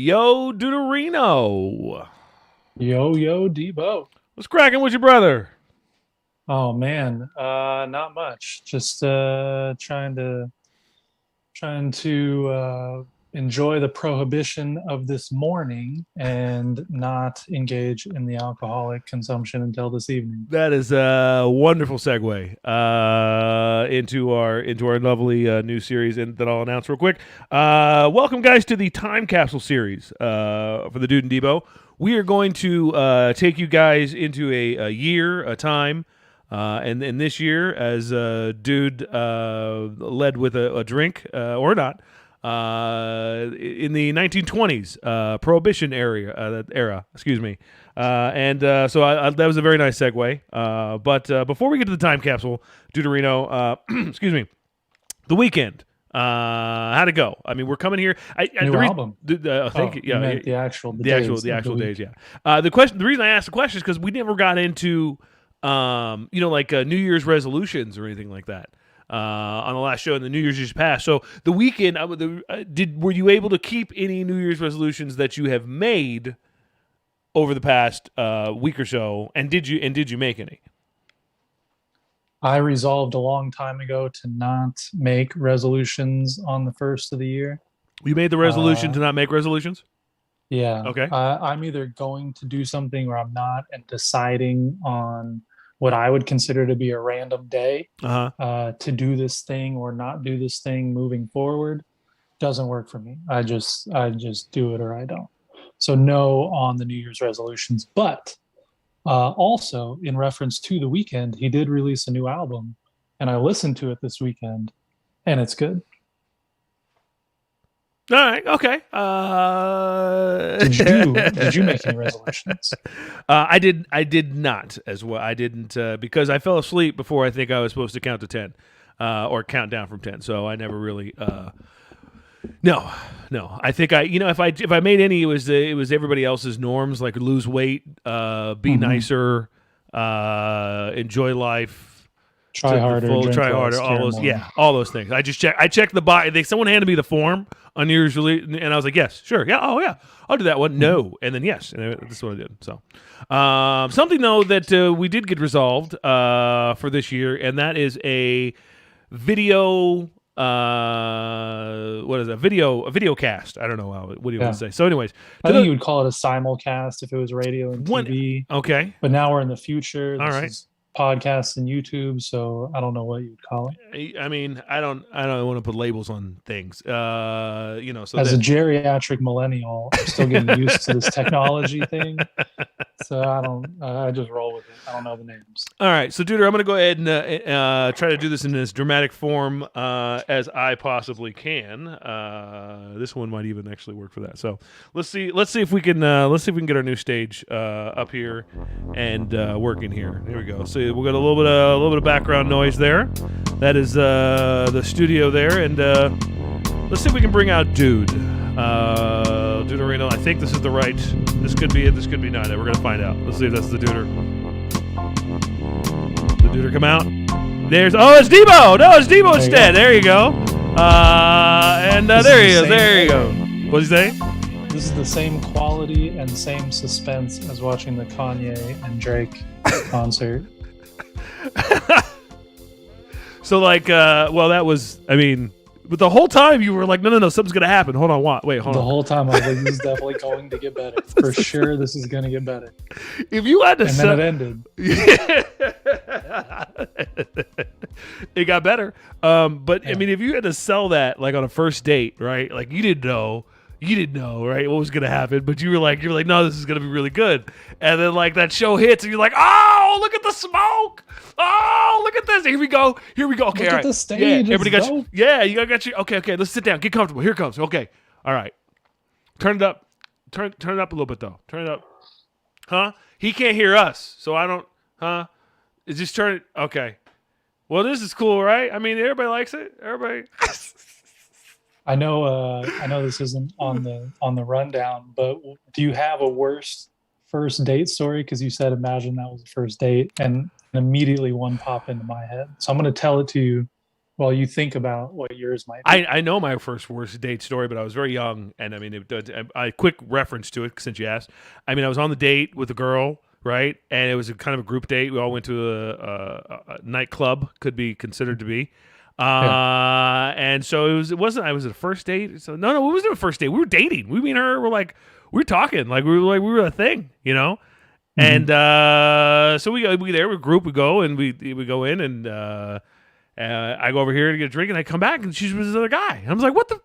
Yo, Deuterino. Yo, Debo. What's cracking with your brother? Oh man, not much. Just trying to enjoy the prohibition of this morning and not engage in the alcoholic consumption until this evening. That is a wonderful segue into our lovely new series, and that I'll announce real quick. Welcome, guys, to the Time Capsule series for the Dude and Debo. We are going to take you guys into a year, a time. And this year, as Dude led with a drink, or not, in the 1920s, Prohibition era, excuse me. So that was a very nice segue. But before we get to the time capsule, Deuterino, excuse me, the weekend. How'd it go? I mean, we're coming here. New album. Thank you. You Yeah, meant the actual days. Yeah. The reason I asked the question is because we never got into New Year's resolutions or anything like that on the last show, and the New Year's just passed. So the weekend, were you able to keep any New Year's resolutions that you have made over the past week or so? And did you make any? I resolved a long time ago to not make resolutions on the first of the year. You made the resolution Uh, to not make resolutions? Yeah, Okay. I'm either going to do something or I'm not, and deciding on what I would consider to be a random day Uh-huh. to do this thing or not do this thing moving forward doesn't work for me. I just do it or I don't. So no on the New Year's resolutions, but also in reference to the weekend, he did release a new album, and I listened to it this weekend, and it's good. All right. Okay. Did you make any resolutions? I did. I did not as well. I didn't because I fell asleep before I think I was supposed to count to 10, or count down from 10. So I never really. No. I think if I made any, it was everybody else's norms, like lose weight, be Mhm. nicer, enjoy life. Try harder, drink Try less, harder, all care those, more. yeah, all those things. I checked the box. Someone handed me the form on New Year's release, and I was like, yes, sure, yeah, oh yeah, I'll do that one. Mhm. No, and then yes, and this is what I did. So, something though that we did get resolved for this year, and that is a video. What is that? A video cast. I don't know what do you want Yeah. to say. So, anyways, I to think you the would call it a simulcast if it was radio and one. TV, Okay, but now we're in the future. all This right. is podcasts and YouTube, so I don't know what you'd call it. I mean, I don't want to put labels on things. So As a that. geriatric millennial, I'm still getting used to this technology thing. So I don't. I just roll with it. I don't know the names. All right, so Duder, I'm going to go ahead and try to do this in as dramatic form as I possibly can. This one might even actually work for that. So let's see if we can get our new stage up here and working here. Here we go. So we'll get a little bit of background noise there. That is the studio there, and let's see if we can bring out Dude. Deuterino, I think this is the right. This could be it. This could be not it. We're gonna find out. Let's see if that's the Duder. The Duder come out. It's Debo. No, it's Debo instead. There you go. There he is. There you go. What'd you say? This is the same quality and same suspense as watching the Kanye and Drake concert. So that was. I mean. But the whole time you were like, no, something's gonna happen. Hold on, wait, hold on. The whole time I was like, this is definitely going to get better. For sure, this is going to get better. If you had to, And then it ended. It got better. But Yeah. I mean, if you had to sell that like on a first date, right? Like you didn't know, right, what was gonna happen, but you were like, no, this is gonna be really good. And then like that show hits, and you're like, oh, look at the smoke. Oh, look at this. Here we go. Okay, Look all at right. the stage. Yeah, everybody It's got you. dope. Yeah, you got you. Okay. Let's sit down. Get comfortable. Here it comes. Okay. All right. Turn it up. Turn it up a little bit though. Turn it up. Huh? He can't hear us, so I don't. Huh? It's just turn it. Okay. Well, this is cool, right? I mean, everybody likes it. Everybody. I know this isn't on the rundown, but do you have a worst first date story? Because you said imagine that was the first date, and immediately one popped into my head. So I'm going to tell it to you Well, you think about what yours might be. I know my first worst date story, but I was very young, and I mean, I quick reference to it since you asked. I mean, I was on the date with a girl, right, and it was a kind of a group date. We all went to a nightclub, could be considered to be, Yeah. and so it wasn't. I was at a first date. So no, it wasn't a first date. We were dating. We, me and her were like, we were talking, like we were a thing, you know. Hmm. And so we there, we group, we go and we go in and. I go over here to get a drink, and I come back, and she's with this other guy. I was like, what the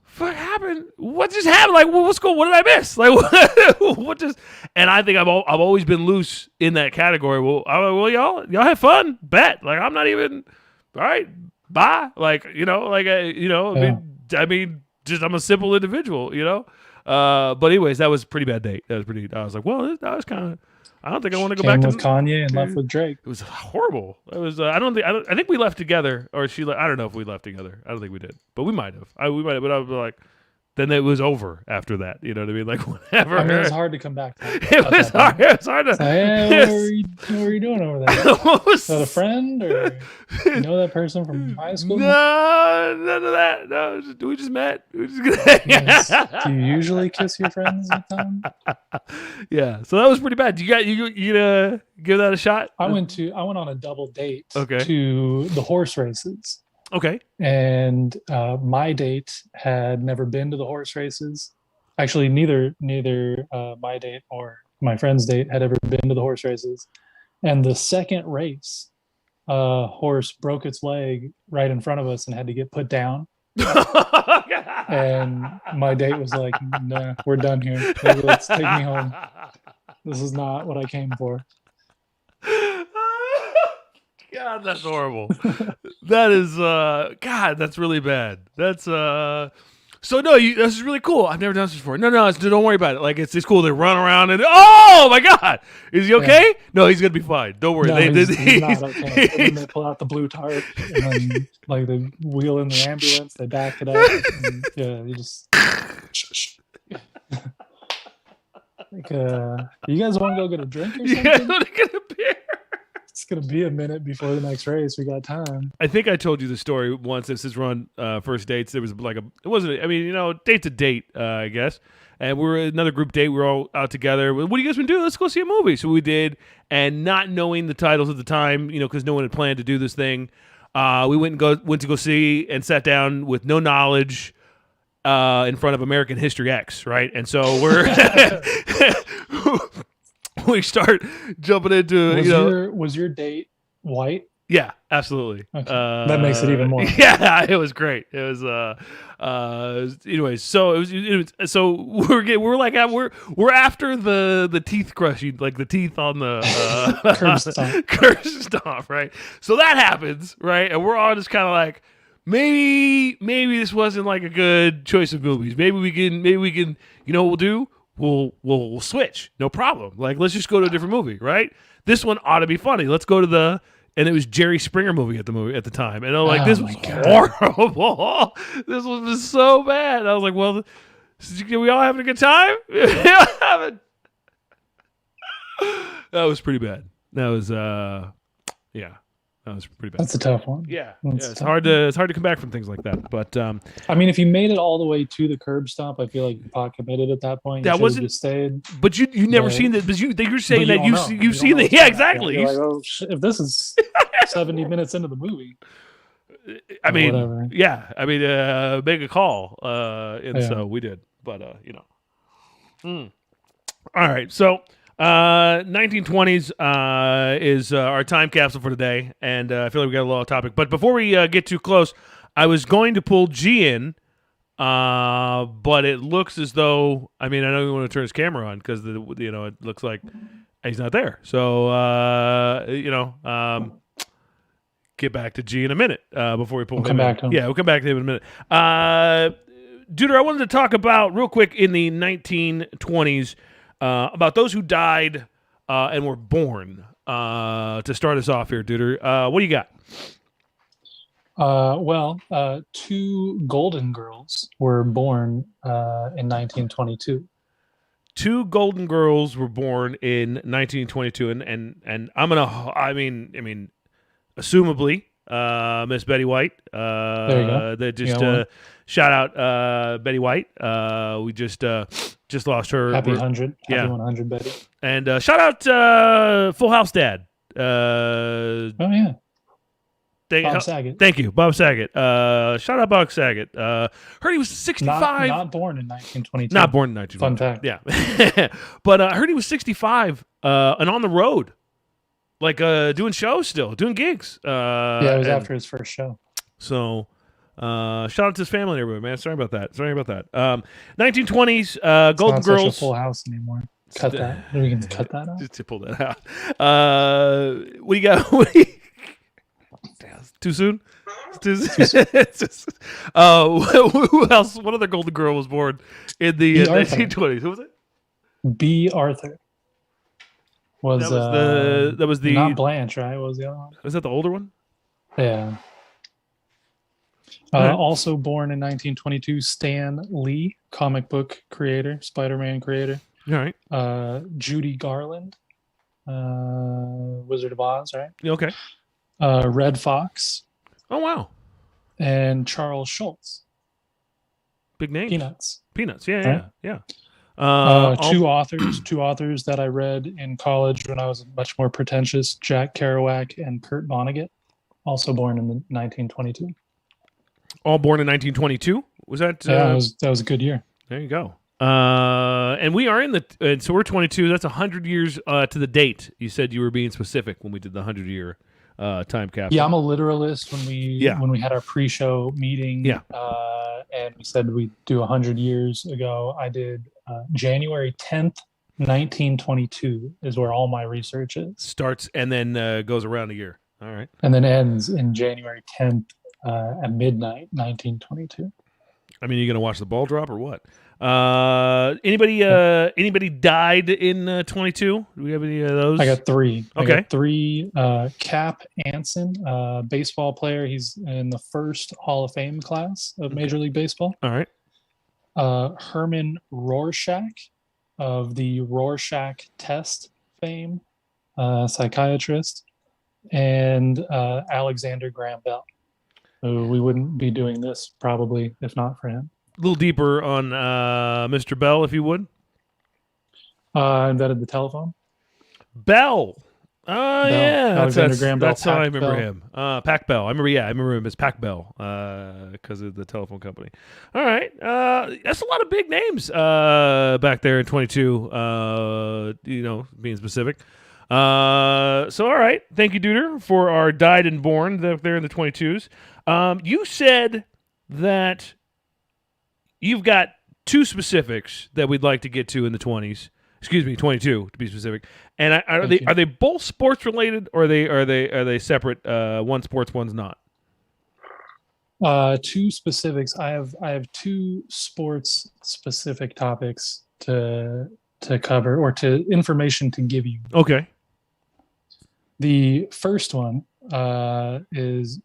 fuck happened? What just happened? Like, what's going? What did I miss? Like, what just? And I think I've always been loose in that category. Well, y'all have fun, bet. Like, I'm not even. All right, bye. Like, Yeah. I mean, just I'm a simple individual, you know. But anyways, that was a pretty bad date. That was pretty. I was like, well, that was kind of. I don't think I want to go back Came to. with Kanye and left with Drake. It was horrible. It was. I think we left together, or she. I don't know if we left together. I don't think we did, but we might have. We might have. But I was like, then it was over after that. You know what I mean? Like whatever. I mean, it's hard to come back to It at was that point. hard. It was hard to. So, hey, what were you doing over there? What Is that a was, friend or you know that person from high school? no, none of that. No, we just met. We just Yes. Do you usually kiss your friends with them? yeah. So that was pretty bad. You gonna give that a shot? I went on a double date Okay. to the horse races. Okay. And my date had never been to the horse races. Actually, neither my date or my friend's date had ever been to the horse races. And the second race, horse broke its leg right in front of us and had to get put down. And my date was like, "Nah, we're done here. Let's take me home. This is not what I came for." God, that's horrible. That is God, that's really bad. That's so no, this is really cool. I've never done this before. No, don't worry about it. Like it's cool. They run around and oh my God, is he okay? Yeah. No, he's gonna be fine. Don't worry. No, he's not okay. And then they pull out the blue tarp and then like they wheel in the ambulance, they back it up. And, yeah, you just like you guys want to go get a drink or something? Yeah, let me get a beer. It's gonna be a minute before the next race. We got time. I think I told you the story once. This is run first dates. There was like it wasn't. I mean, date to date, I guess. And we were another group date. We were all out together. What do you guys been doing? Let's go see a movie. So we did, and not knowing the titles at the time, because no one had planned to do this thing, we went to go see and sat down with no knowledge in front of American History X, right? And so we're we start jumping into Was your date white? yeah, absolutely. Okay. That makes it even more. Yeah, it was great. It was anyways, so so we're like we're after the teeth crushing, like the teeth on the curb stomp, right? So that happens, right? And we're all just kind of like maybe this wasn't like a good choice of movies. Maybe we can what we'll do? We'll switch. No problem. Like let's just go to a different movie, right? This one ought to be funny. Let's go to and it was Jerry Springer movie at the time. And I'm like, this was horrible. This was so bad. And I was like, well, we all having a good time? That was pretty bad. That was yeah. That was pretty bad. That's a tough one. Yeah. It's hard to come back from things like that. But I mean, if you made it all the way to the curb stomp, I feel like you're pot committed at that point. That wasn't just stayed. But you never seen that. But you're saying that you've seen the exactly. Like, oh, if this is 70 minutes into the movie. I mean, whatever. Yeah. I mean, make a call. And so we did. But All right. So 1920s is our time capsule for today, and I feel like we got a lot of topic. But before we get too close, I was going to pull G in, but it looks as though I know we want to turn his camera on because it looks like he's not there. So get back to G in a minute before we pull him back to him. Yeah, we'll come back to him in a minute. Duder, I wanted to talk about real quick in the 1920s. About those who died and were born. To start us off here, Duder, what do you got? Two Golden Girls were born in 1922. Two Golden Girls were born in 1922, and I'm gonna. I mean, assumably Miss Betty White. There you go. That You just got one. shout out Betty White. We just lost her. Happy 100. Happy Yeah, 100, Betty. and shout out Full House Dad. Oh, yeah. Thank, Bob Saget. thank you, Bob Saget. Shout out Bob Saget. Heard he was 65. Not born in 1922. Not born in 1922. Fun fact. Yeah, but I heard he was 65 and on the road, like doing shows still, doing gigs. Yeah, it was after his first show. So, shout out to his family and everybody, man. Sorry about that. 1920s, Golden Not Girls. such a Full House anymore. Cut that. We can cut that out. Just to pull that out. What do you got? Damn, too soon? Too soon. Who else? What other Golden Girl was born in the 1920s? Who was it? B. Arthur. That was the not Blanche, right? What was the other one? Was that the older one? Yeah. Also born in 1922, Stan Lee, comic book creator, Spider-Man creator. All right. Judy Garland, Wizard of Oz, right? Okay. Red Fox. Oh wow. And Charles Schultz. Big names. Peanuts. Yeah, right? yeah. Two authors that I read in college when I was much more pretentious: Jack Kerouac and Kurt Vonnegut, also born in 1922. All born in 1922. Was that? Yeah, that was a good year. There you go. And we are in the so we're 22. That's 100 years to the date. You said you were being specific when we did the 100-year time capsule. Yeah, I'm a literalist. When we had our pre-show meeting, and we said we'd do 100 years ago, I did January 10th, 1922 is where all my research is. Starts and then goes around a year. All right. And then ends in January 10th at midnight, 1922. I mean, you gonna watch the ball drop or what? Anybody died in 22? Do we have any of those? I got three. Okay. I got three. Cap Anson, baseball player. He's in the first Hall of Fame class of Major League Baseball. All right. Herman Rorschach of the Rorschach test fame, psychiatrist, and Alexander Graham Bell. We wouldn't be doing this probably if not for him. A little deeper on Mr. Bell, if you would. Invented the telephone. Bell. Yeah. Alexander Graham Bell. That's how I remember him. Pac Bell. I remember him as Pac Bell because of the telephone company. All right. That's a lot of big names back there in 22, being specific. So, all right. Thank you, Duder, for our died and born there in the 22s. You said that you've got two specifics that we'd like to get to in the 20s. Excuse me, 22 to be specific. And are they both sports related, or are they separate? One sports, one's not. Two specifics. I have two sports specific topics to cover, or to information to give you. Okay. The first one is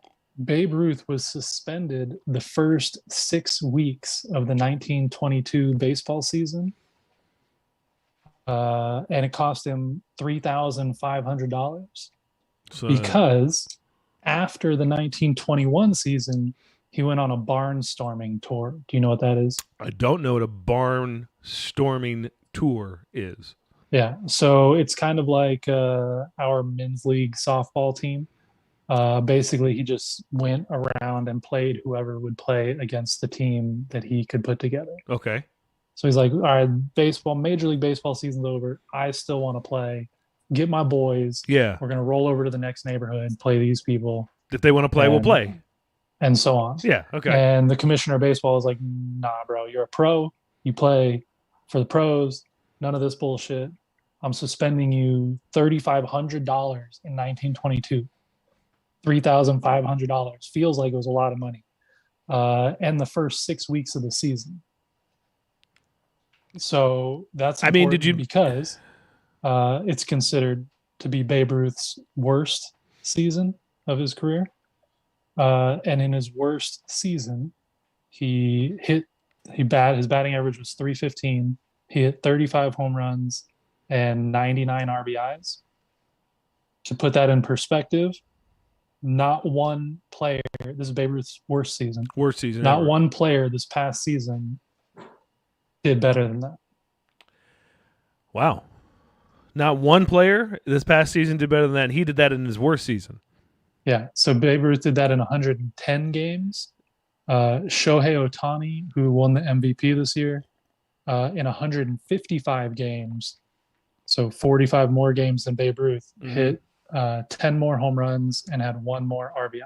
Babe Ruth was suspended the first 6 weeks of the 1922 baseball season. And it cost him $3,500 because after the 1921 season, he went on a barnstorming tour. Do you know what that is? I don't know what a barnstorming tour is. Yeah, so it's kind of like our men's league softball team. Basically, he just went around and played whoever would play against the team that he could put together. Okay. So he's like, all right, Major League Baseball season's over. I still want to play. Get my boys. Yeah. We're going to roll over to the next neighborhood, play these people. If they want to play, we'll play. And so on. Yeah, okay. And the commissioner of baseball is like, nah, bro, you're a pro. You play for the pros. None of this bullshit. I'm suspending you $3,500 in 1922. $3,500. Feels like it was a lot of money. And the first 6 weeks of the season. So that's important because it's considered to be Babe Ruth's worst season of his career. And in his worst season, his batting average was .315. He hit 35 home runs and 99 RBIs. To put that in perspective, not one player. This is Babe Ruth's worst season. Worst season Not ever. one player this past season did better than that. Wow. Not one player this past season did better than that. And he did that in his worst season. Yeah. So Babe Ruth did that in 110 games. Shohei Ohtani, who won the MVP this year, in 155 games, so 45 more games than Babe Ruth, hit 10 more home runs and had one more RBI.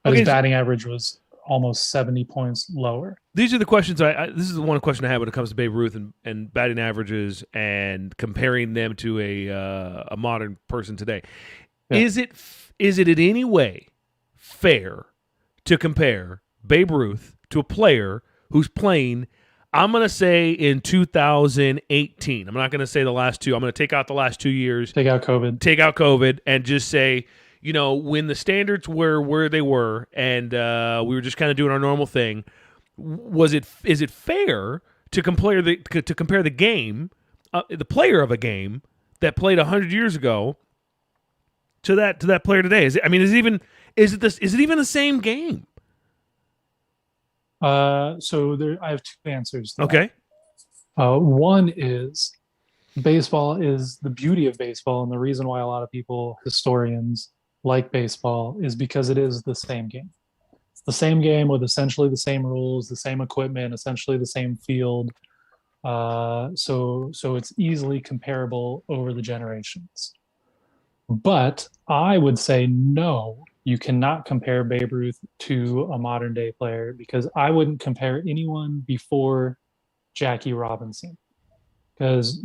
But his Okay, so batting average was almost 70 points lower. these are the questions. This is the one question I have when it comes to Babe Ruth and batting averages and comparing them to a modern person today. Yeah. Is it in any way fair to compare Babe Ruth to a player who's playing? I'm going to say in 2018. I'm not going to say the last two. I'm going to take out the last 2 years, Take out COVID, and just say, when the standards were where they were, and we were just kind of doing our normal thing. Is it fair to compare the game, the player of a game that played 100 years ago to that player today? Is it even the same game? So there, I have two answers to Okay. that. One is baseball is the beauty of baseball, and the reason why a lot of people, historians, like baseball is because it is the same game. It's the same game with essentially the same rules, the same equipment, essentially the same field. So it's easily comparable over the generations. But I would say no, you cannot compare Babe Ruth to a modern day player because I wouldn't compare anyone before Jackie Robinson. Because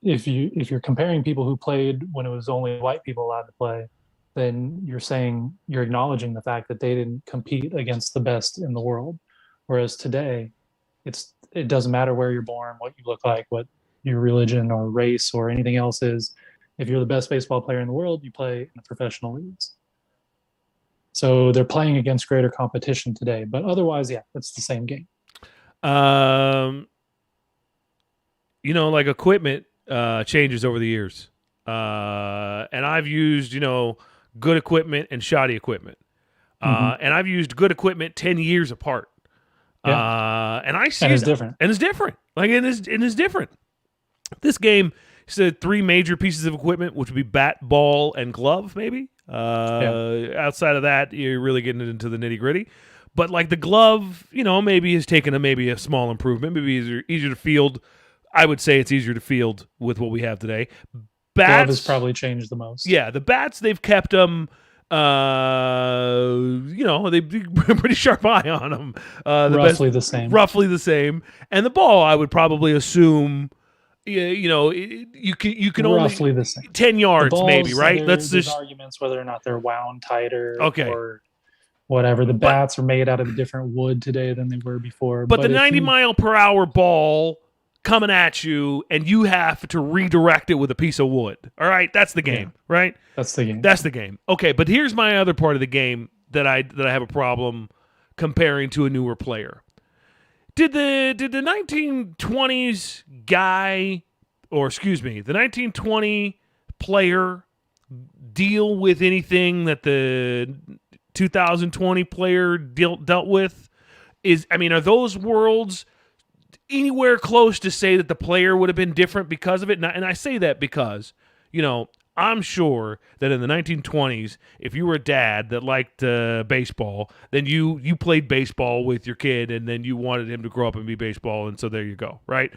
if you're comparing people who played when it was only white people allowed to play, then you're acknowledging the fact that they didn't compete against the best in the world. Whereas today, it doesn't matter where you're born, what you look like, what your religion or race or anything else is. If you're the best baseball player in the world, you play in the professional leagues. So they're playing against greater competition today. But otherwise, yeah, it's the same game. Um, like equipment changes over the years, and I've used good equipment and shoddy equipment, Mm-hmm. and I've used good equipment 10 years apart, Yeah. and I see And it's that, different. and it's different. Like it is different. This game said three major pieces of equipment, which would be bat, ball, and glove, maybe. Yeah. Outside of that, you're really getting into the nitty gritty. But like the glove, maybe has taken maybe a small improvement. Maybe easier to field. I would say it's easier to field with what we have today. Glove has Bats, probably changed the most. yeah, the bats they've kept them. They've pretty sharp eye on them. Roughly the same. Roughly the same. And the ball, I would probably assume you can only Roughly the same. 10 yards maybe, right? Let's There's just arguments whether or not they're wound tighter okay. or whatever. The But bats are made out of a different wood today than they were before. but the But if 90 you, mile per hour ball coming at you and you have to redirect it with a piece of wood. All right, that's the game, yeah, right? that's the game. That's the game. Okay, but here's my other part of the game that I have a problem comparing to a newer player. Did the 1920s guy, or excuse me, the 1920 player deal with anything that the 2020 player dealt with? Are those worlds anywhere close to say that the player would have been different because of it? And I say that because, I'm sure that in the 1920s, if you were a dad that liked baseball, then you played baseball with your kid, and then you wanted him to grow up and be baseball, and so there you go, right?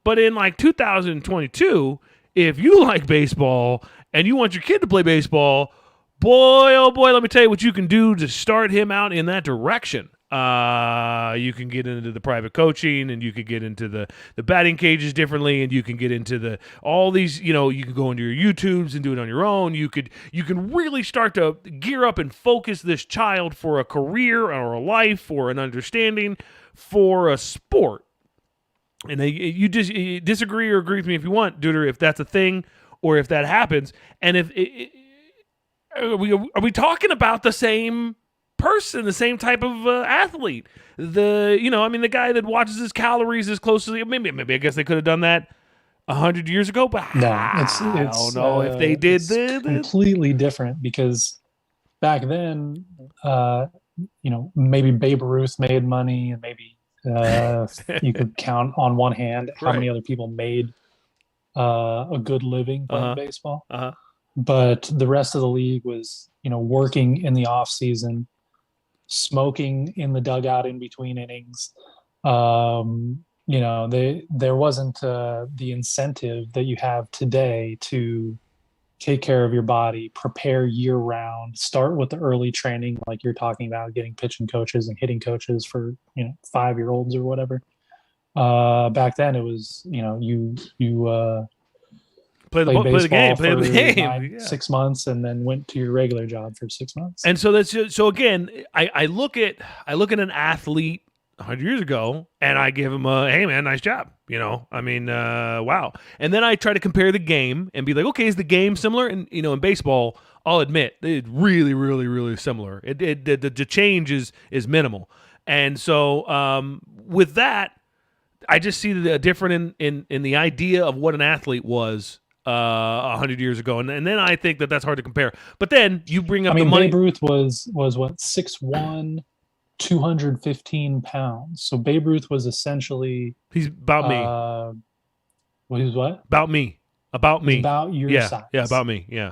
But in like 2022, if you like baseball and you want your kid to play baseball, boy, oh boy, let me tell you what you can do to start him out in that direction. You can get into the private coaching, and you could get into the batting cages differently, and you can get into all these. You can go into your YouTubes and do it on your own. You can really start to gear up and focus this child for a career or a life or an understanding for a sport. And you disagree or agree with me if you want, Duder, if that's a thing or if that happens. And if are we talking about the same person, the same type of athlete? The guy that watches his calories as closely. Maybe I guess they could have done that 100 years ago, but No, I don't know if they did. completely different because back then, maybe Babe Ruth made money, and maybe you could count on one hand how Right. many other people made a good living playing Uh-huh. baseball. Uh-huh. But the rest of the league was, working in the off season, smoking in the dugout in between innings. There wasn't the incentive that you have today to take care of your body, prepare year round, start with the early training, like you're talking about, getting pitching coaches and hitting coaches for 5-year-olds or whatever. Back then, it was you played Play the game. baseball Play the for game. Yeah. 6 months and then went to your regular job for 6 months. And so so again, I look at an athlete 100 years ago, and I give him a, hey man, nice job. I mean, wow. And then I try to compare the game and be like, okay, is the game similar? And in baseball, I'll admit it's really, really, really similar. The change is minimal. And so with that, I just see the different in the idea of what an athlete was 100 years ago, and then I think that's hard to compare. But then you bring I up the mean, money. Babe Ruth was what, 6'1", 215 pounds. So Babe Ruth was essentially He's about me. he was what? About me. About He's me. about your Yeah. Yeah. size. About me. Yeah.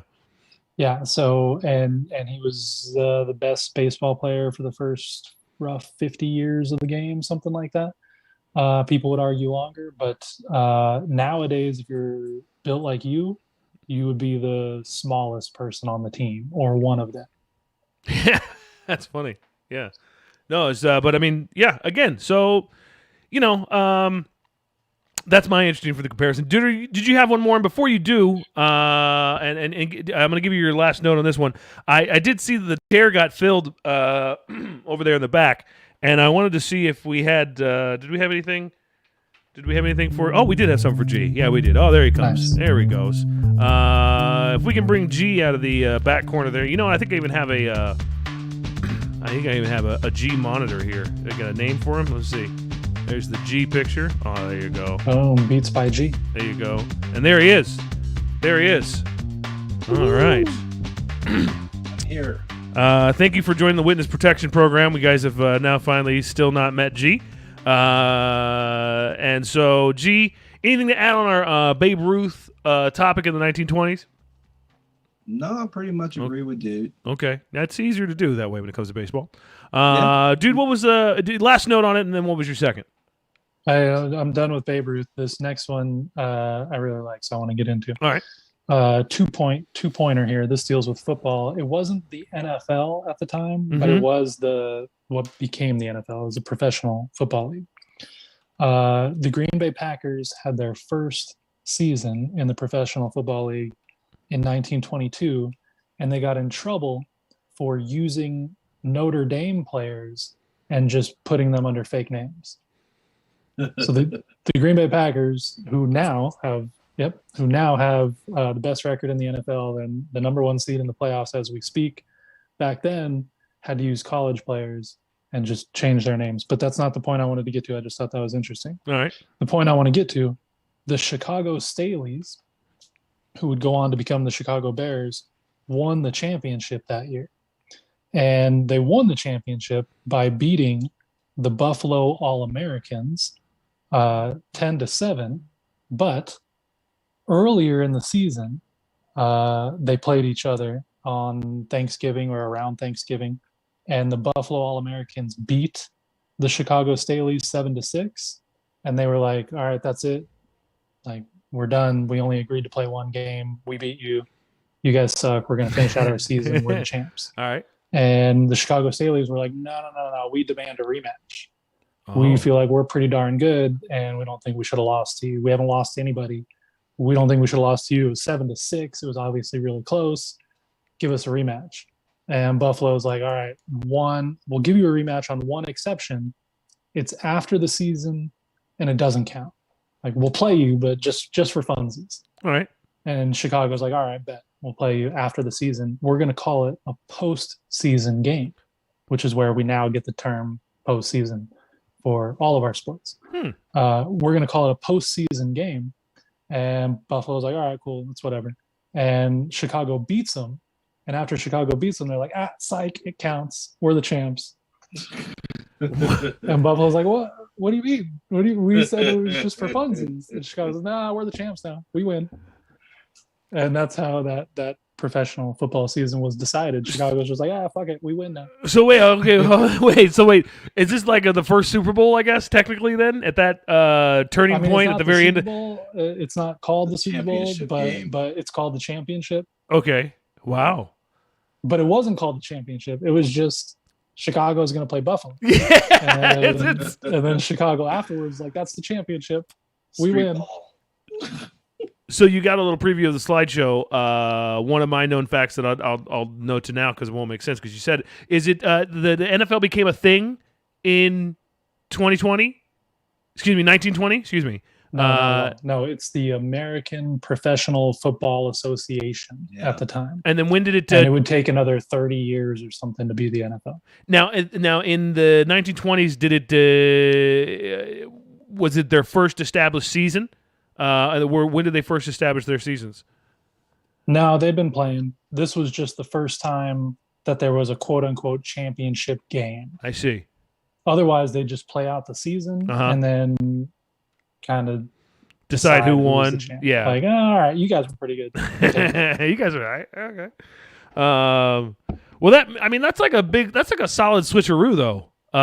Yeah. So and he was the best baseball player for the first rough 50 years of the game, something like that. People would argue longer, but nowadays, if you're built like you would be the smallest person on the team or one of them. Yeah. That's funny. Yeah. No, it's but I mean, yeah. Again, so you know, that's my interesting for the comparison. Did you have one more? And before you do, and I'm going to give you your last note on this one. I did see that the chair got filled over there in the back, and I wanted to see if we had. Did we have anything? Did we have anything for? Oh, we did have some for G. Yeah, we did. Oh, there he comes. Nice. There he goes. If we can bring G out of the back corner there, I think I even have a. I think I even have a G monitor here. I got a name for him. Let's see. There's the G picture. Oh, there you go. Boom, Beats by G. There you go. And there he is. There he is. All right. Here. Thank you for joining the Witness Protection Program. We guys have now finally still not met G. And so, G, anything to add on our Babe Ruth topic in the 1920s? No, I pretty much agree with dude. Okay. That's easier to do that way when it comes to baseball. Yeah. Dude, what was last note on it, and then what was your second? I'm done with Babe Ruth. This next one I really like, so I want to get into. All right. Two-pointer here. This deals with football. It wasn't the NFL at the time, but it was what became the NFL. It was a professional football league. The Green Bay Packers had their first season in the professional football league in 1922, and they got in trouble for using Notre Dame players and just putting them under fake names. So the Green Bay Packers, who now have the best record in the NFL and the number one seed in the playoffs as we speak, back then had to use college players and just change their names. But that's not the point I wanted to get to. I just thought that was interesting. All right. The point I want to get to, the Chicago Staleys, who would go on to become the Chicago Bears, won the championship that year. And they won the championship by beating the Buffalo All-Americans 10-7. But earlier in the season, they played each other on Thanksgiving or around Thanksgiving, and the Buffalo All-Americans beat the Chicago Staleys 7-6. And they were like, all right, that's it. Like, we're done. We only agreed to play one game. We beat you. You guys suck. We're going to finish out our season. We're the champs. All right. And the Chicago Staleys were like, no. We demand a rematch. Oh. We feel like we're pretty darn good, and we don't think we should have lost to you. We haven't lost to anybody. We don't think we should have lost to you. It was 7-6. It was obviously really close. Give us a rematch. And Buffalo's like, all right, we'll give you a rematch on one exception. It's after the season, and it doesn't count. Like, we'll play you, but just for funsies. All right. And Chicago's like, all right, bet. We'll play you after the season. We're going to call it a postseason game, which is where we now get the term postseason for all of our sports. We're going to call it a postseason game. And Buffalo's like, all right, cool. That's whatever. And Chicago beats them. And after Chicago beats them, they're like, psych, it counts. We're the champs. And Buffalo's like, what? What do you mean? We said it was just for funsies. And Chicago's like, nah, we're the champs now. We win. And that's how that professional football season was decided. Chicago's just like, fuck it, we win now. So wait, wait. Is this like the first Super Bowl, I guess, technically then, at that turning point at the very Super end? Bowl. It's not called the Super Bowl, game. but it's called the championship. Okay. Wow. But it wasn't called the championship. It was just Chicago's going to play Buffalo. Yeah. And then Chicago afterwards, like, that's the championship. We win. So you got a little preview of the slideshow. One of my known facts that I'll note to now because it won't make sense because you said, is it the NFL became a thing in 2020? Excuse me, 1920? Excuse me. No, it's the American Professional Football Association at the time. And then when did it? And it would take another 30 years or something to be the NFL. Now in the 1920s, did it? Was it their first established season? When did they first establish their seasons? No, they've been playing. This was just the first time that there was a quote unquote championship game. I see. Otherwise, they just play out the season and then kind of decide who won. Yeah. Like, all right, you guys were pretty good. You guys are right. Okay. Well, that's like a solid switcheroo though. So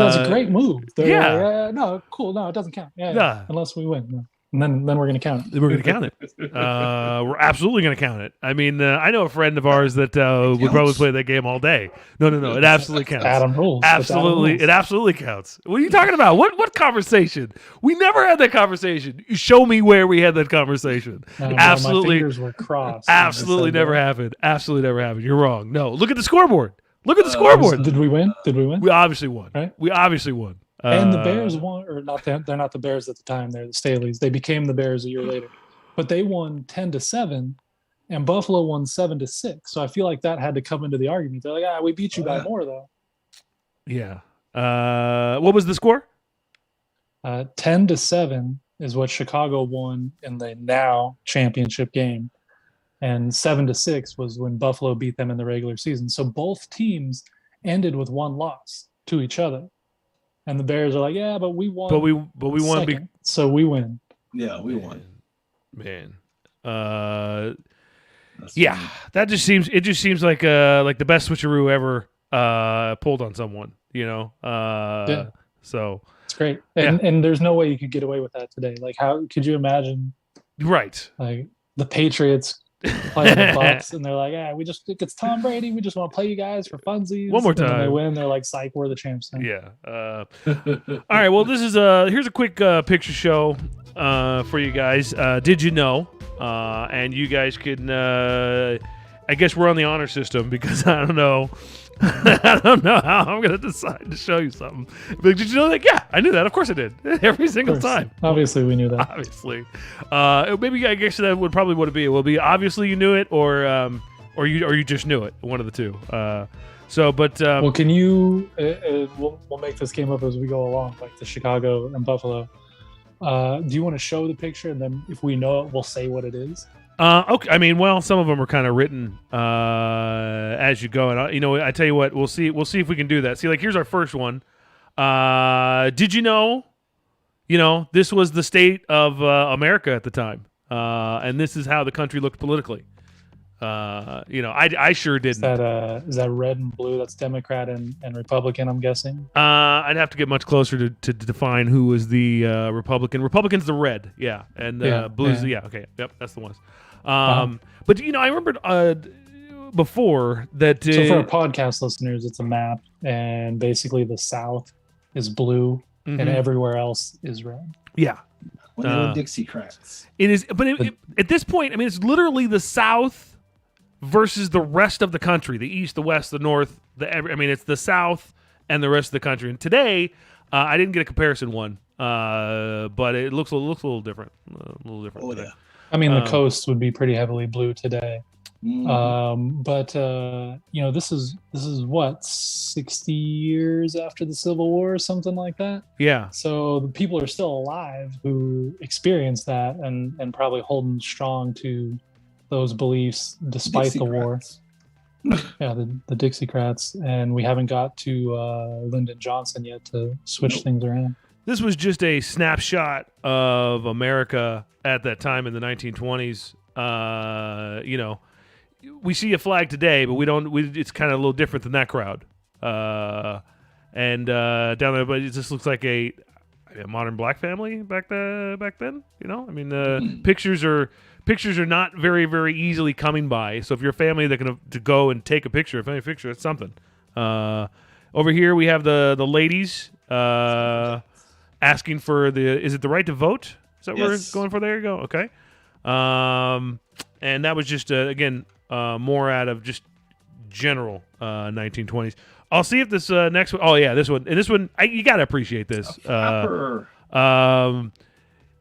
that's a great move. Yeah. Like, no, cool. No, it doesn't count. Yeah. Unless we win. No. And then we're going to count it. We're going to count it. We're absolutely going to count it. I mean, I know a friend of ours that would probably play that game all day. No. It absolutely counts. Adam rules. Absolutely. It absolutely counts. What are you talking about? What conversation? We never had that conversation. You show me where we had that conversation. Absolutely. My fingers were crossed. Absolutely never happened. Absolutely never happened. You're wrong. No. Look at the scoreboard. Look at the scoreboard. Did we win? We obviously won. Right? We obviously won. And the Bears won, or not? They're not the Bears at the time. They're the Staleys. They became the Bears a year later, but they won 10-7, and Buffalo won 7-6. So I feel like that had to come into the argument. They're like, we beat you by more though. Yeah. What was the score? 10-7 is what Chicago won in the now championship game, and 7-6 was when Buffalo beat them in the regular season. So both teams ended with one loss to each other. And the Bears are like, but we won. But we won. So we win. Yeah, we won. Man. That just seems like the best switcheroo ever pulled on someone, you know? So it's great. And there's no way you could get away with that today. Like, how could you imagine? Right. Like the Patriots playing the Bucs, and they're like, it's Tom Brady. We just want to play you guys for funsies. One more time. And when they win, they're like, psych, we're the champs now. Yeah. All right. Well, this is here's a quick picture show for you guys. Did you know? And you guys can. I guess we're on the honor system because I don't know. I don't know how I'm going to decide to show you something. But did you know that? Yeah, I knew that. Of course I did. Every single time. Obviously, we knew that. Obviously. Maybe I guess that would probably what it be. It will be obviously you knew it or you just knew it. One of the two. Well, can you? We'll make this game up as we go along, like the Chicago and Buffalo. Do you want to show the picture, and then if we know it, we'll say what it is? Okay. I mean, well, some of them are kind of written as you go, and I tell you what, we'll see if we can do that. See, like here's our first one. Did you know? This was the state of America at the time, and this is how the country looked politically. I sure didn't. Is that red and blue? That's Democrat and Republican, I'm guessing. I'd have to get much closer to define who was the Republican. Republican's the red, yeah, and blue's okay, yep, that's the ones. But I remembered before that. So for our podcast listeners, it's a map, and basically the South is blue, and everywhere else is red. Yeah. Dixiecrats. It is, but at this point, I mean, it's literally the South versus the rest of the country, the East, the West, the North. It's the South and the rest of the country. And today, I didn't get a comparison one, but it looks a little different. Today. Yeah. I mean, the coast would be pretty heavily blue today. But this is what, 60 years after the Civil War or something like that. Yeah. So the people are still alive who experienced that and probably holding strong to those beliefs despite the war. Yeah, the Dixiecrats, and we haven't got to Lyndon Johnson yet to switch Nope. things around. This was just a snapshot of America at that time in the 1920s. We see a flag today, but we don't. It's kind of a little different than that crowd. And down there, but it just looks like a modern black family back then. Pictures are not very very easily coming by. So if you're a family that can to go and take a picture, that's something. Over here we have the ladies asking for is it the right to vote? Is that what we're Yes. going for? There you go. Okay. And that was just again more out of just general 1920s. I'll see if this next one. Oh yeah, this one. And this one, you gotta appreciate this. Flapper. There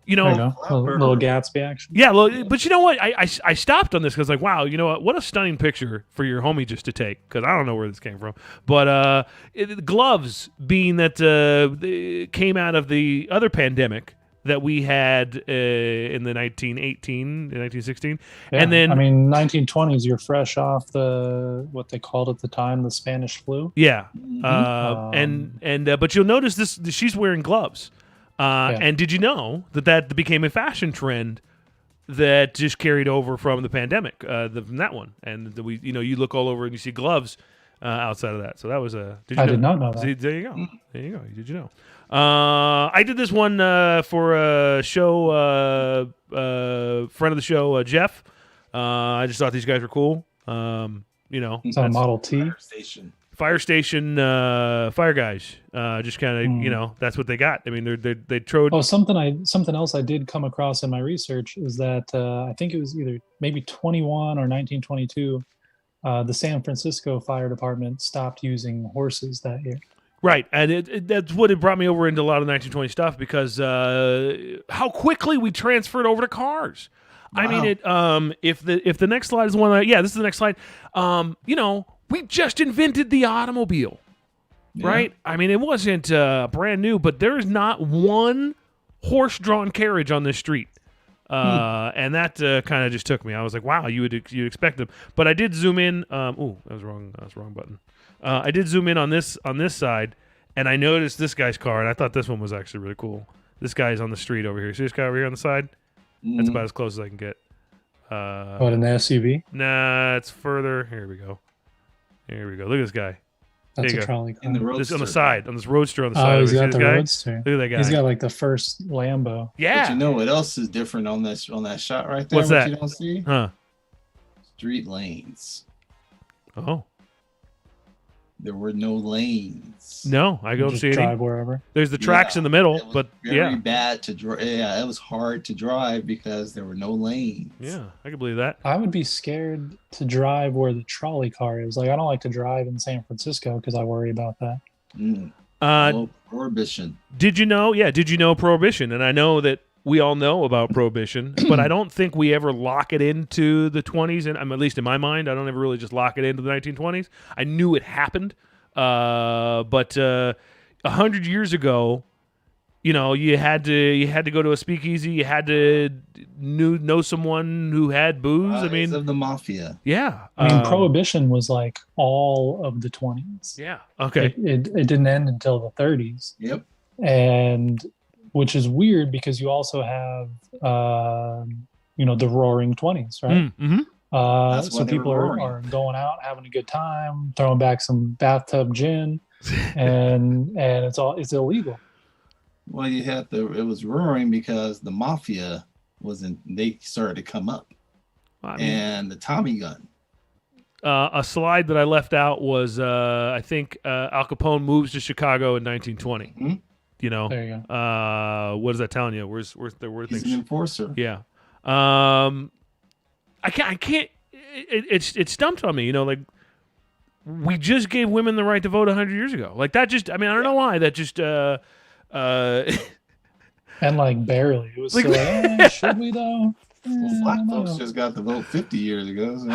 you go. Flapper. Little Gatsby action. Yeah, well, but you know what? I stopped on this because like, wow, you know what a stunning picture for your homie just to take, because I don't know where this came from. But gloves being that they came out of the other pandemic that we had in the 1916, Yeah, and then 1920s. You're fresh off what they called at the time the Spanish flu. yeah, Mhm. but you'll notice this. She's wearing gloves. Yeah. And did you know that became a fashion trend that just carried over from the pandemic, from that one? And you look all over and you see gloves outside of that. So that was a. Did not know that. See, there you go. There you go. Did you know? I did this one for a show, friend of the show, Jeff. I just thought these guys were cool. It's on a that's- Model T. Fire fire station station. fire guys. Just kind of, that's what they got. I mean, they trode. Oh, something else I did come across in my research is that I think it was either maybe 21 or 1922. The San Francisco Fire Department stopped using horses that year. Right, and that's what it brought me over into a lot of 1920 stuff, because how quickly we transferred over to cars. I mean, if the next slide is the one, this is the next slide. We just invented the automobile, right? I mean, it wasn't brand new, but there is not one horse-drawn carriage on this street. And that kind of just took me. I was like, wow, you'd expect them. But I did zoom in. That was wrong. That was the wrong button. I did zoom in on this side, and I noticed this guy's car, and I thought this one was actually really cool. This guy's on the street over here. See this guy over here on the side? That's about as close as I can get. What, an SUV? Nah, it's further. Here we go. Look at this guy. That's There you a go. trolley car. In the This roadster. on the side, on this roadster on the side. Oh, he's See got this the guy? roadster. Look at that guy. He's got like the first Lambo. Yeah. But you know what else is different on that shot right there? What's what that? You don't see? Huh. Street lanes. Oh. There were no lanes. No, I don't Just see any. drive wherever. There's the tracks in the middle, It was but very bad to drive. Yeah, it was hard to drive because there were no lanes. Yeah, I can believe that. I would be scared to drive where the trolley car is. Like, I don't like to drive in San Francisco because I worry about that. Well, prohibition. Did you know? Yeah, did you know Prohibition? And I know that we all know about Prohibition, but I don't think we ever lock it into the 20s. And at least in my mind, I don't ever really just lock it into the 1920s. I knew it happened, but 100 years ago, you had to go to a speakeasy. You had to know someone who had booze. I Rise mean, of the mafia. yeah. I mean, Prohibition was like all of the 20s. Yeah. Okay. It didn't end until the 30s. Yep. And which is weird because you also have, the roaring 20s, right? Mm-hmm. That's So why they were people roaring. are going out, having a good time, throwing back some bathtub gin, and it's illegal. Well, it was roaring because the mafia they started to come up. I mean, And the Tommy gun. a slide that I left out was I think Al Capone moves to Chicago in 1920. Mhm. There you go. What is that telling you? Where's there were He's things? an enforcer. Yeah. I can't. It stumped on me. Like we just gave women the right to vote 100 years ago. Like that just. I mean, I don't know why that just. And like barely. It was Like- still like, should we though? Well, black I don't folks know. just got the vote 50 years ago. So.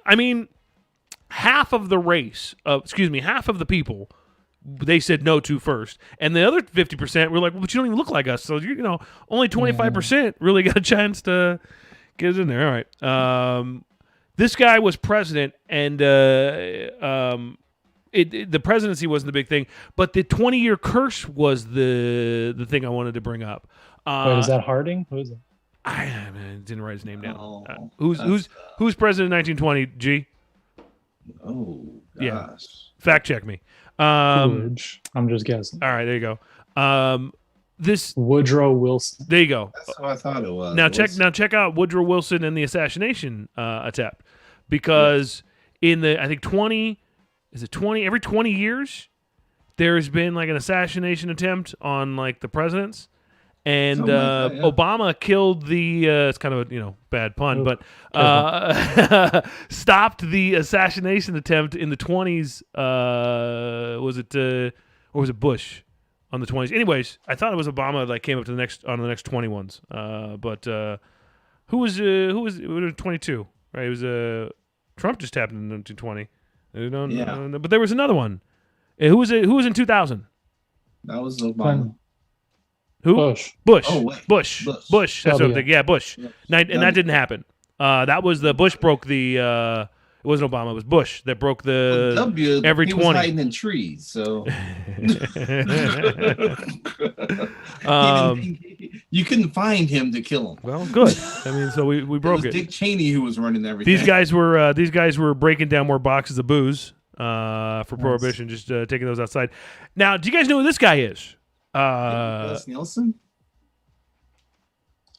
I mean, half of the people, they said no to first, and the other 50% were like, "Well, but you don't even look like us." So only 25% really got a chance to get it in there. All right. This guy was president, and the presidency wasn't the big thing, but the 20-year curse was the thing I wanted to bring up. Wait, is that Harding? Who is it? I didn't write his name down. Oh, Who's president in 1920? G. Oh gosh. Yeah. Fact check me. Coolidge. I'm just guessing. All right, there you go. This Woodrow Wilson. there you go. That's what I thought it was. Now check out Woodrow Wilson and the assassination attempt, because in the I think 20 every 20 years there's been like an assassination attempt on like the presidents, and Something like that, yeah. Obama killed the it's kind of a bad pun, but stopped the assassination attempt in the 20s. Was it or was it Bush? On the 20s. Anyways, I thought it was Obama that came up to the next 20 ones. But who was 22? Right? It was Trump just happened in 1920. Yeah. But there was another one. Who was in 2000? That was Obama. Who? Bush. Oh, wait. Bush. That's what I'm thinking. Yeah, Bush. Yeah. And that didn't happen. That was the Bush broke the it wasn't Obama, it was Bush that broke the every he 20. was hiding in trees, so you couldn't find him to kill him. Well, good. I mean, so we broke it. Dick Cheney who was running everything. These guys were breaking down more boxes of booze for Prohibition, just taking those outside. Now, do you guys know who this guy is? Les Nielsen.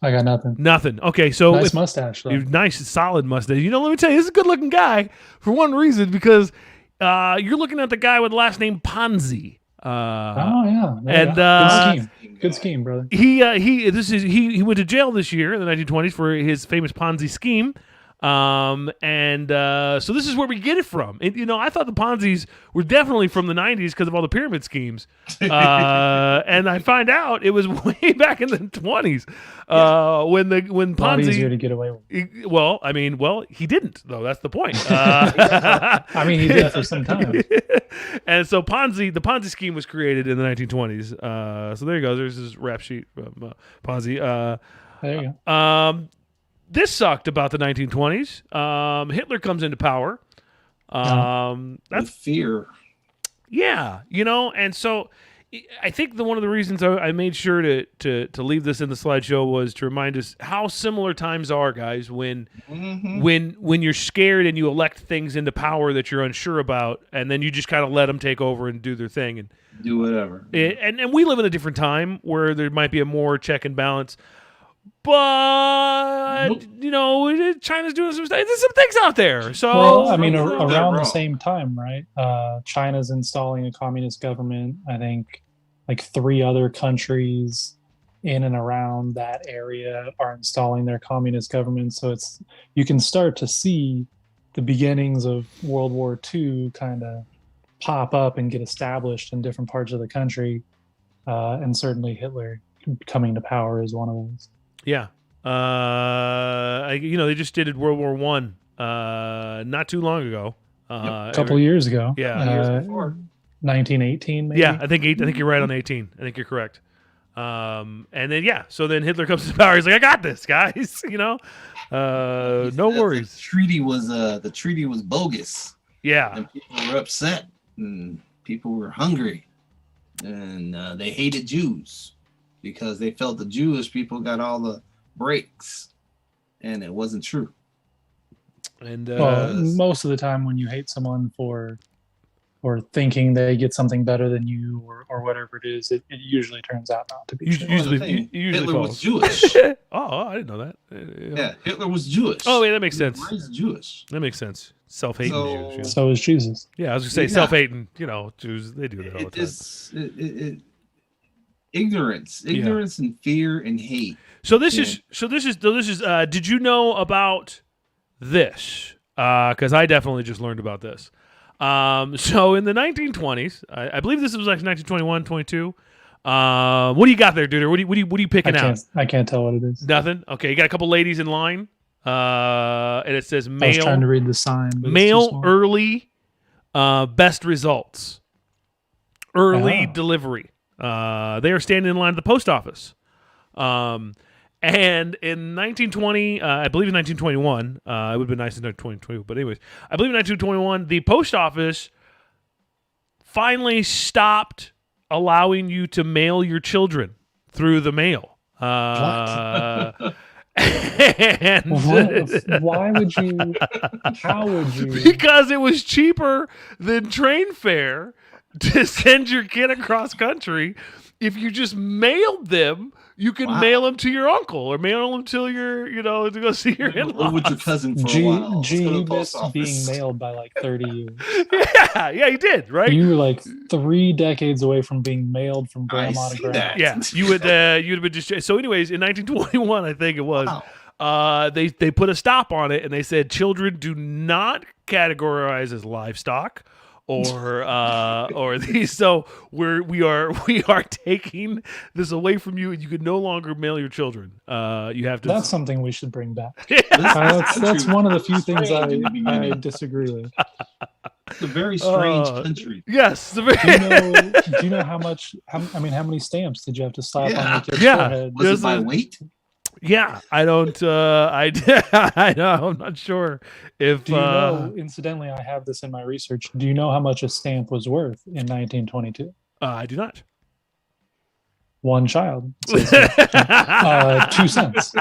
I got nothing. Nothing. Okay, so Nice mustache, though. nice, solid mustache. Let me tell you, this is a good-looking guy for one reason, because you're looking at the guy with the last name Ponzi. Oh yeah, And good scheme, brother. He went to jail this year in the 1920s for his famous Ponzi scheme. So this is where we get it from. I thought the Ponzi's were definitely from the 90s because of all the pyramid schemes. And I find out it was way back in the 20s when A lot Ponzi. easier to get away with. He didn't though. That's the point. I mean, he did for some time. And so the Ponzi scheme was created in the 1920s. So there you go. There's his rap sheet from Ponzi. There you go. This sucked about the 1920s. Hitler comes into power. With fear. Yeah, and so I think one of the reasons I made sure to leave this in the slideshow was to remind us how similar times are, guys, when you're scared and you elect things into power that you're unsure about, and then you just kind of let them take over and do their thing and do whatever. And we live in a different time where there might be a more check and balance. But China's doing some stuff. There's some things out there. So well, I mean, around the same time, right? China's installing a communist government. I think like 3 other countries in and around that area are installing their communist government. So you can start to see the beginnings of World War II kind of pop up and get established in different parts of the country. And certainly Hitler coming to power is one of those. Yeah. They just did World War One not too long ago. A couple years ago. Yeah. Years before. 1918, maybe? Yeah, I think you're right on 18. I think you're correct. And then so then Hitler comes to power. He's like, I got this, guys. No worries. The treaty was bogus. Yeah. And people were upset, and people were hungry, and they hated Jews because they felt the Jewish people got all the breaks, and it wasn't true. And most of the time when you hate someone for thinking they get something better than you or whatever it is, it usually turns out not to be true. Usually Hitler was Jewish. I didn't know that. Yeah, Hitler was Jewish. Oh, yeah, that makes sense. He was Jewish. That makes sense. Self-hating Jews. So is Jesus. Yeah, I was going to say self-hating, Jews, they do that all the time. Ignorance and fear and hate. So this is. Did you know about this? Because I definitely just learned about this. So in the 1920s, I believe this was like 1921, 22. What do you got there, dude? What are you picking out? I can't tell what it is. Nothing. Okay, you got a couple ladies in line. And it says male. I was trying to read the sign. But male early, best results. Early delivery. They are standing in line at the post office. And in 1920, I believe in 1921, it would have been nice in 2022, but anyways, I believe in 1921, the post office finally stopped allowing you to mail your children through the mail. And Why would you? How would you? because it was cheaper than train fare to send your kid across country. If you just mailed them, you could mail them to your uncle or mail them to your, to go see your in-laws. Live with your cousin for a while. Let's go to You the post missed being office. mailed by like 30 years. Yeah, you did, right? You were like 3 decades away from being mailed from grandma to see grandma. that. Yeah, you'd have been just. So, anyways, in 1921, I think it was. Wow. They put a stop on it and they said children do not categorize as livestock or these. So we are taking this away from you, and you can no longer mail your children. You have to. That's something we should bring back. Yeah. That's one of the few things Strange in the I beginning. disagree with. It's a very strange country. Yes. Do you know how many stamps did you have to slap on your kid's Yeah. forehead? Was it by weight? Yeah, I don't. I know. I'm not sure if. Do you know? Incidentally, I have this in my research. Do you know how much a stamp was worth in 1922? I do not. One child. 2 cents. The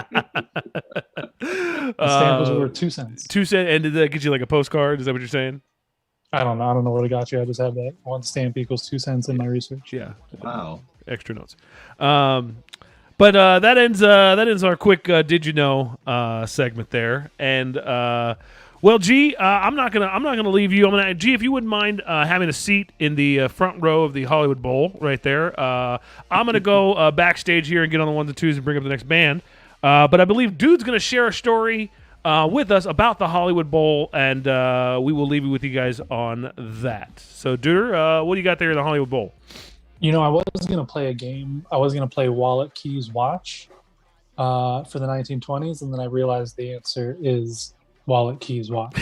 stamp was worth 2 cents. 2 cents, and did that get you like a postcard? Is that what you're saying? I don't know. I don't know what it got you. I just have that one stamp equals 2 cents in my research. Yeah. Wow. Extra notes. But that ends our quick did you know segment there. And well, G, I'm not gonna leave you. G, if you wouldn't mind having a seat in the front row of the Hollywood Bowl right there. I'm gonna go backstage here and get on the ones and twos and bring up the next band. But I believe Dude's gonna share a story with us about the Hollywood Bowl, and we will leave you with you guys on that. So, Dude, what do you got there in the Hollywood Bowl? You know, I was going to play a game. I was going to play Wallet, Keys, Watch for the 1920s, and then I realized the answer is Wallet, Keys, Watch.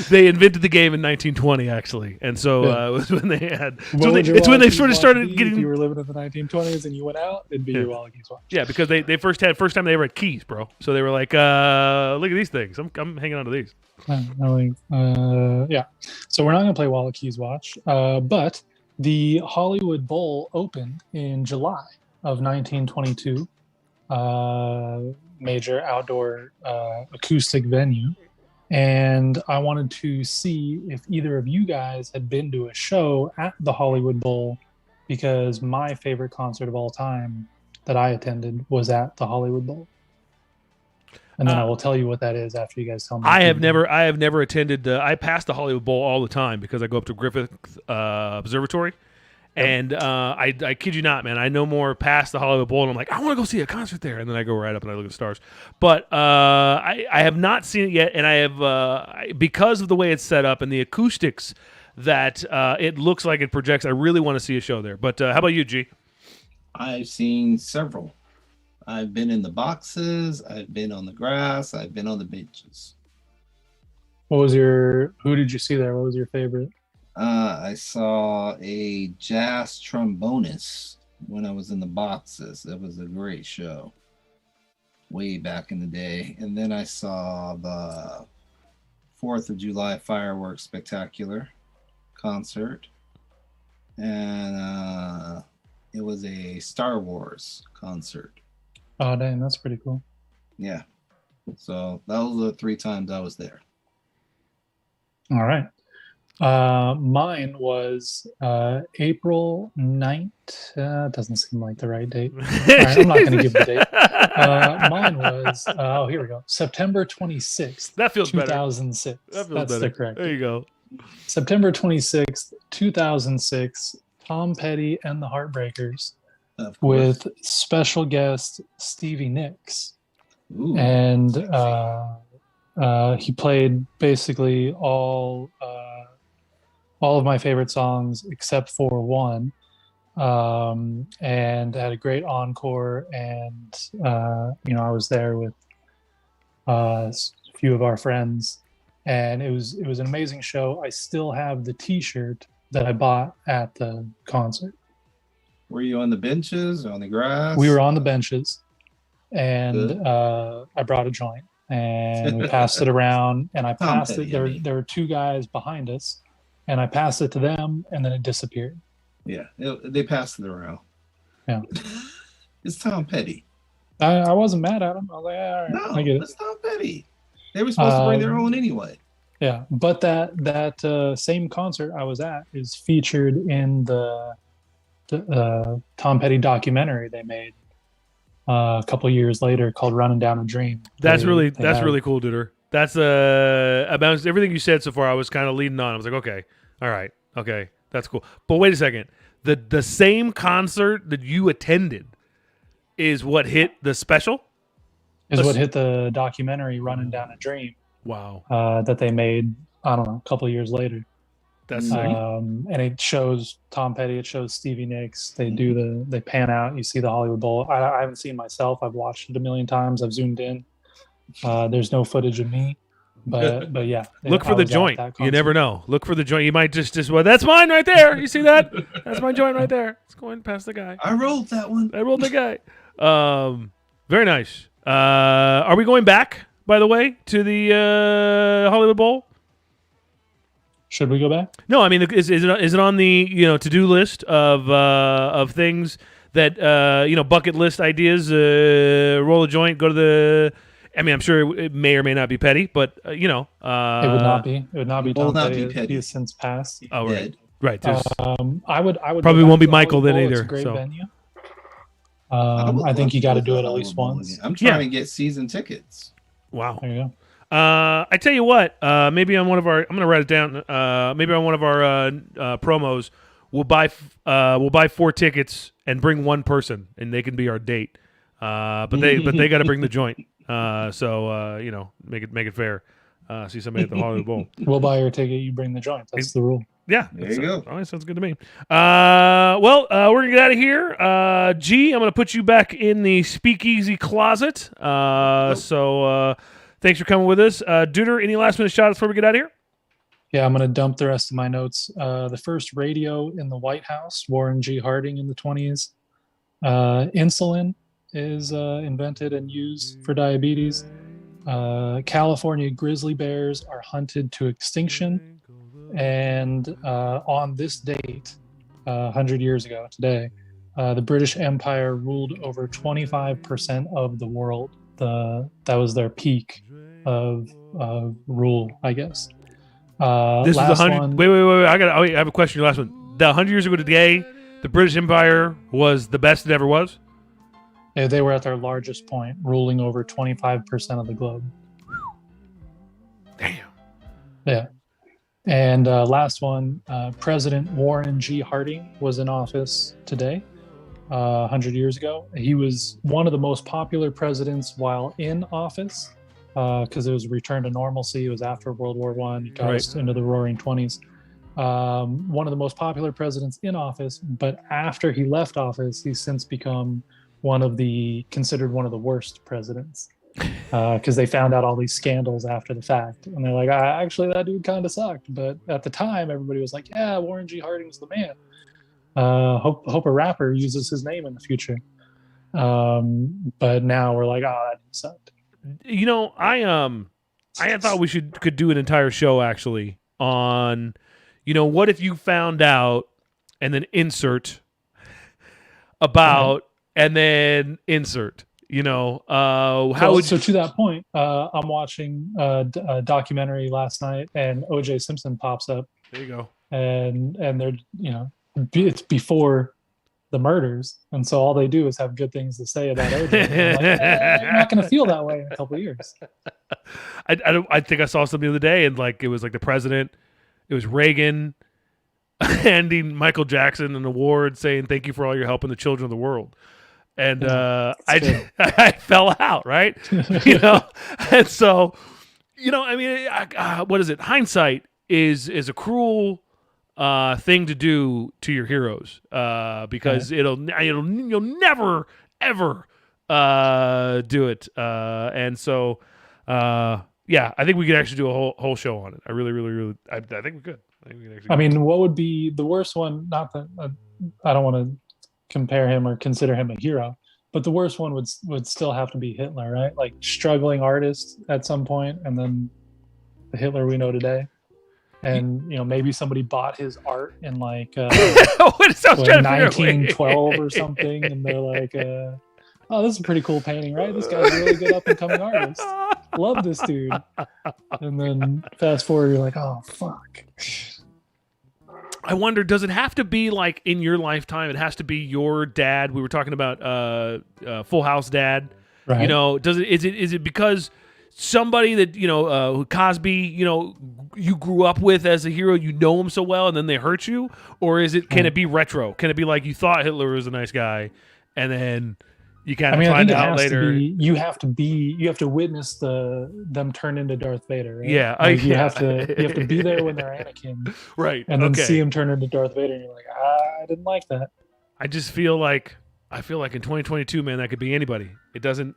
They invented the game in 1920, actually, and so it was when they had. It's when they sort of started getting. If you were living in the 1920s and you went out, it'd be your Wallet, Keys, Watch. Yeah, because they first time they ever had keys, bro. So they were like, look at these things. I'm hanging on to these. Yeah. So we're not going to play Wallet, Keys, Watch, but the Hollywood Bowl opened in July of 1922. Major outdoor acoustic venue. And I wanted to see if either of you guys had been to a show at the Hollywood Bowl, because my favorite concert of all time that I attended was at the Hollywood Bowl. And then I will tell you what that is after you guys tell me. I have never attended. I pass the Hollywood Bowl all the time because I go up to Griffith Observatory. And I kid you not, man, I no more past the Hollywood Bowl, and I'm like, I want to go see a concert there. And then I go right up and I look at the stars. But I have not seen it yet, and I have, because of the way it's set up and the acoustics that it looks like it projects, I really want to see a show there. But how about you, G? I've seen several. I've been in the boxes, I've been on the grass, I've been on the benches. Who did you see there? What was your favorite? I saw a jazz trombonist when I was in the boxes. It was a great show way back in the day. And then I saw the 4th of July fireworks spectacular concert. And it was a Star Wars concert. Oh, dang, that's pretty cool. Yeah. So those were the 3 times I was there. All right. Mine was April 9th. Doesn't seem like the right date. All right, I'm not going to give the date. Mine was, here we go. September 26th. That feels 2006. better. That feels That's better. the correct There you go. September 26th, 2006. Tom Petty and the Heartbreakers with special guest Stevie Nicks. Ooh. And he played basically all of my favorite songs except for one, and had a great encore. And I was there with a few of our friends, and it was an amazing show. I still have the T-shirt that I bought at the concert. Were you on the benches or on the grass? We were on the benches, and Good. I brought a joint, and we passed it around, and I Tom passed it. Petty, I mean. There were two guys behind us, and I passed it to them, and then it disappeared. Yeah, they passed it around. Yeah. It's Tom Petty. I wasn't mad at him. I was like, all right, No, I get it. it's Tom Petty. They were supposed to bring their own anyway. Yeah, but that same concert I was at is featured in the Tom Petty documentary they made a couple years later called "Running Down a Dream." That's They really had- cool, Duder. That's about everything you said so far. I was kind of leading on. I was like, okay, all right, okay, that's cool. But wait a second. The same concert that you attended is what hit the special. is what hit the documentary "Running Down a Dream" Wow, that they made. I don't know, a couple years later. that's sick. And it shows Tom Petty. It shows Stevie Nicks. They pan out. You see the Hollywood Bowl. I haven't seen myself. I've watched it a million times. I've zoomed in. There's no footage of me, but yeah. Look I for the was at joint. that You concert. never know. Look for the joint. You might just well, that's mine right there. You see that? That's my joint right there. It's going past the guy. I rolled that one. I rolled the guy. Very nice. Are we going back, by the way, to the Hollywood Bowl? Should we go back? No, I mean, is it on the to-do list of things that bucket list ideas? Roll a joint, go to the. I mean, I'm sure it may or may not be petty, but It would not be. It would not be Will Tom not Petty. be Petty. He has since passed. Oh, right, Dead. right. There's, I would. Probably go won't back be to the Michael then Hollywood Bowl. It's either, a great so. venue. I would I think love you got to go do to it the at least Hollywood Bowl once. again. I'm trying Yeah. to get season tickets. wow. There you go. I tell you what. Maybe on one of our. I'm gonna write it down. Maybe on one of our promos, we'll buy 4 tickets and bring one person, and they can be our date. But they got to bring the joint. So make it fair. See somebody at the Hollywood Bowl. We'll buy your ticket. You bring the joint. That's the rule. Yeah, There you go. All right, sounds good to me. We're gonna get out of here. G, I'm gonna put you back in the speakeasy closet. So thanks for coming with us, Duder. Any last minute shots before we get out of here? Yeah, I'm going to dump the rest of my notes. The first radio in the White House, Warren G. Harding in the 20s. Insulin is invented and used for diabetes. California grizzly bears are hunted to extinction. And on this date, 100 years ago today, the British Empire ruled over 25% of the world. That was their peak of rule, I guess. This is 100. one. Wait. I have a question. Your last one. The 100 years ago today, the British Empire was the best it ever was. They were at their largest point, ruling over 25% of the globe. Damn. Yeah. And last one, President Warren G. Harding was in office today, 100 years ago. He was one of the most popular presidents while in office because it was a return to normalcy. It was after World War I. He got us into the Roaring 20s. One of the most popular presidents in office, but after he left office, he's since become considered one of the worst presidents. Because they found out all these scandals after the fact, and they're like, actually, that dude kind of sucked. But at the time, everybody was like, yeah, Warren G. Harding's the man. Hope a rapper uses his name in the future. But now we're like, oh, that sucked. I thought we could do an entire show actually on, what if you found out, and then insert about, and then insert. How would so to that point, I'm watching a documentary last night, and OJ Simpson pops up, there you go. and they're it's before the murders, and so all they do is have good things to say about OJ. And I'm like, you're not going to feel that way in a couple of years. I think I saw something the other day, and it was like the president, it was Reagan handing Michael Jackson an award, saying thank you for all your help in the children of the world. And I fell out, right? And so, what is it? Hindsight is a cruel thing to do to your heroes because you'll never ever do it. And so, I think we could actually do a whole show on it. I really, I think we could. I think we could actually. I mean, what would be the worst one? Not that I don't want to compare him or consider him a hero. But the worst one would still have to be Hitler, right? Like struggling artist at some point, and then the Hitler we know today. And maybe somebody bought his art in like What is I was trying to figure out? 1912 or something, and they're like, "Oh, this is a pretty cool painting, right? This guy's a really good up and coming artist. Love this dude." And then fast forward, you're like, "Oh, fuck." I wonder, does it have to be like in your lifetime? It has to be your dad. We were talking about Full House dad. Right. Is it because somebody that Cosby, you grew up with as a hero, you know him so well, and then they hurt you, or can it be retro? Can it be like you thought Hitler was a nice guy, and then you kind of find out later? You have to witness them turn into Darth Vader. Right? Yeah, you have to be there when they're Anakin, right? And then see him turn into Darth Vader, and you're like, I didn't like that. I just feel like in 2022, man, that could be anybody. It doesn't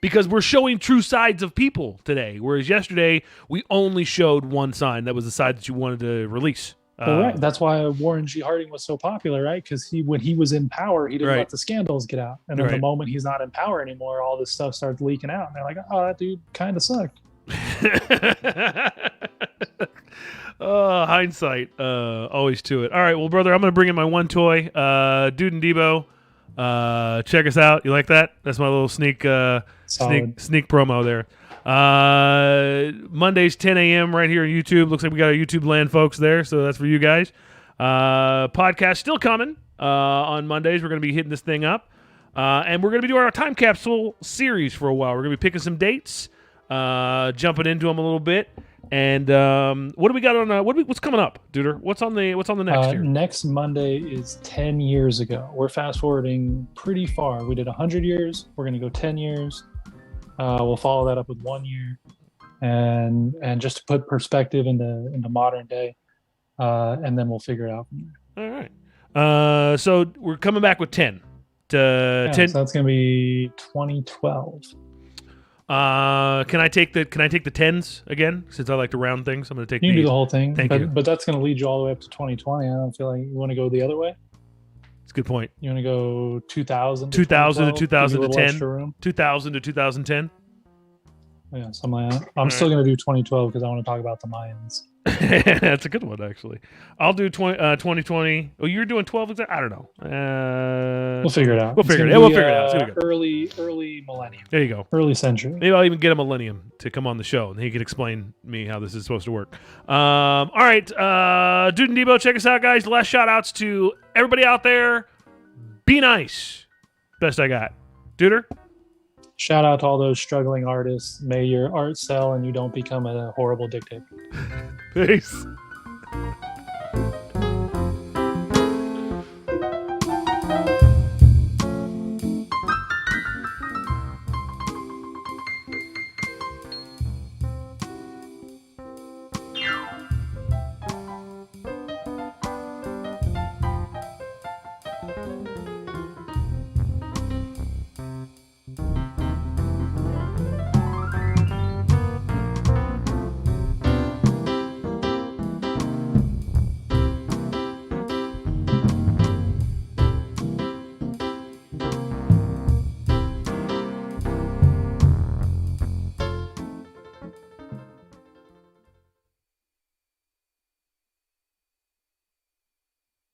because we're showing true sides of people today, whereas yesterday we only showed one side. That was the side that you wanted to release. Right. That's why Warren G. Harding was so popular, right? Because when he was in power, he didn't let the scandals get out, and then the moment he's not in power anymore, all this stuff starts leaking out, and they're like, "Oh, that dude kind of sucked." Hindsight, always to it. All right, well, brother, I'm going to bring in my one toy, Dude and Debo. Check us out. You like that? That's my little sneak promo there. Mondays 10 a.m. right here on YouTube. Looks like we got our YouTube land folks there, so that's for you guys. Podcast still coming on Mondays. We're going to be hitting this thing up, and we're going to be doing our time capsule series for a while. We're going to be picking some dates, jumping into them a little bit. And what do we got on? What's coming up, Duder? What's on the next year? Next Monday is 10 years ago. We're fast forwarding pretty far. We did 100 years. We're going to go 10 years. We'll follow that up with 1 year, and just to put perspective into modern day, and then we'll figure it out from there. All right. So we're coming back with 10. 10. So that's going to be 2012. Can I take the tens again? Since I like to round things, I'm going to take. You can do the whole thing. Thank you. But that's going to lead you all the way up to 2020. I don't feel like you want to go the other way. It's a good point. You want to go 2000 to 2010, 2000 to 2010. Yeah, something like that. I'm still going to do 2012 because I want to talk about the Mayans. That's a good one, actually. I'll do 2020. Oh, you're doing 12? I don't know. We'll figure it out. We'll figure it out. Early millennium. There you go. Early century. Maybe I'll even get a millennium to come on the show, and he can explain me how this is supposed to work. All right, Dude and Debo, check us out, guys. Last shout-outs to everybody out there. Be nice. Best I got. Duder? Shout out to all those struggling artists. May your art sell and you don't become a horrible dictator. Peace.